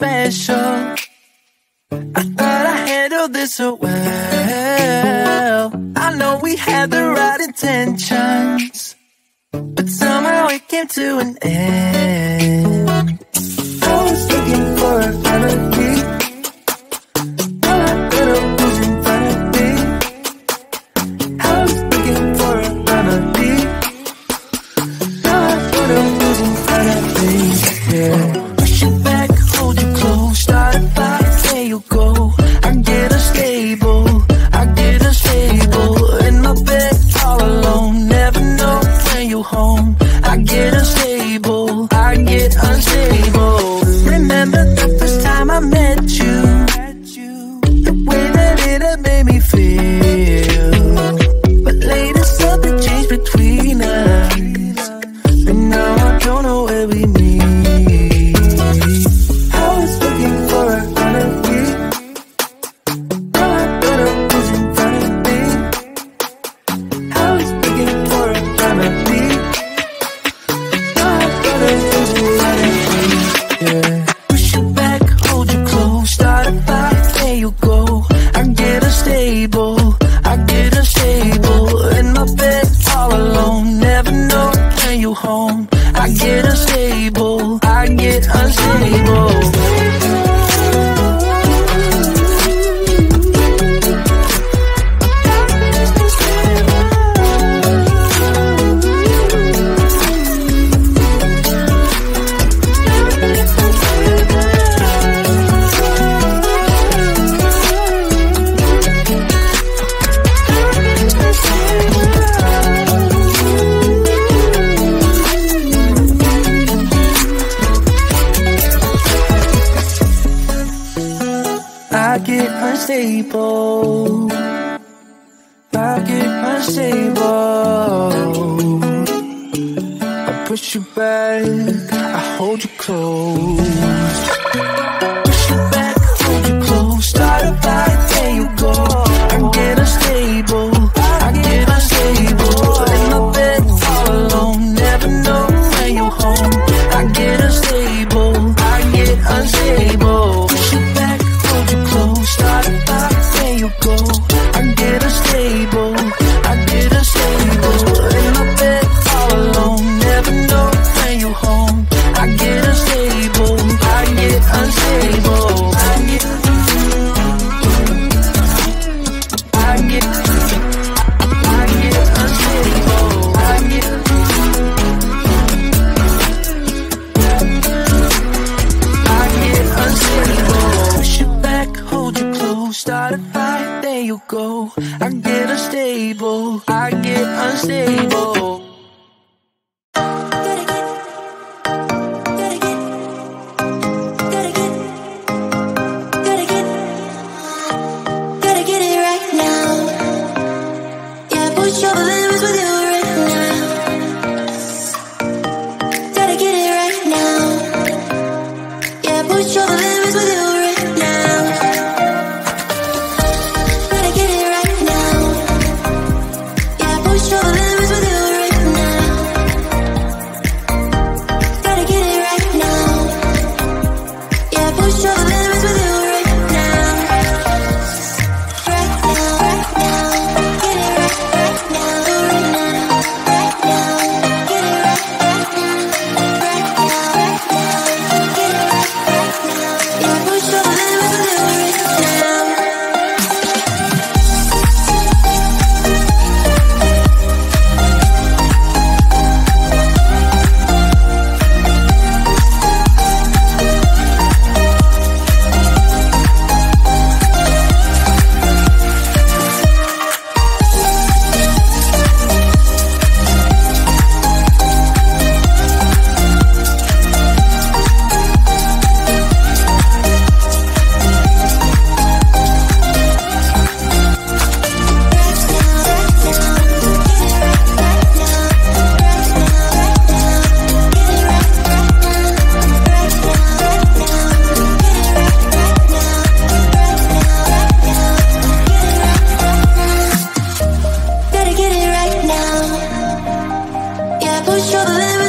special. I thought I handled this so well. I know we had the right intentions, but somehow it came to an end. I was looking for a remedy. All I thought was in front of me. I was looking for a remedy. All I thought was in front of me. Yeah. Push it back, hold you close, start a fight, there you go. I get unstable, I get unstable. In my bed all alone, never know when you're home. I get unstable, I get unstable. Remember the first time I met you, the way that it had made me feel. But later something changed between us, and now I don't know where we meet. I was looking for a remedy. All I thought was in front of me. I was looking for a remedy. All I thought was in front of me. Yeah. Push it back, hold you close, start a fight, there you go. I get unstable, I get unstable. In my bed all alone, never know when you're home. I get unstable, I get unstable. I get unstable, I get unstable. I push you back, I hold you close. Push you back, hold you close, start a fight, there you go. I get unstable, I get unstable. In my bed all alone, never know when you're home. I get unstable, I get unstable. Push you back, hold you close, start a fight, there you go. I get unstable, I get unstable. In my bed all alone, never know when you're home. I get unstable, I get unstable. I get unstable. I get unstable. Push you back, hold you close, start a fight, there you go. I get unstable, I get unstable. push your limits.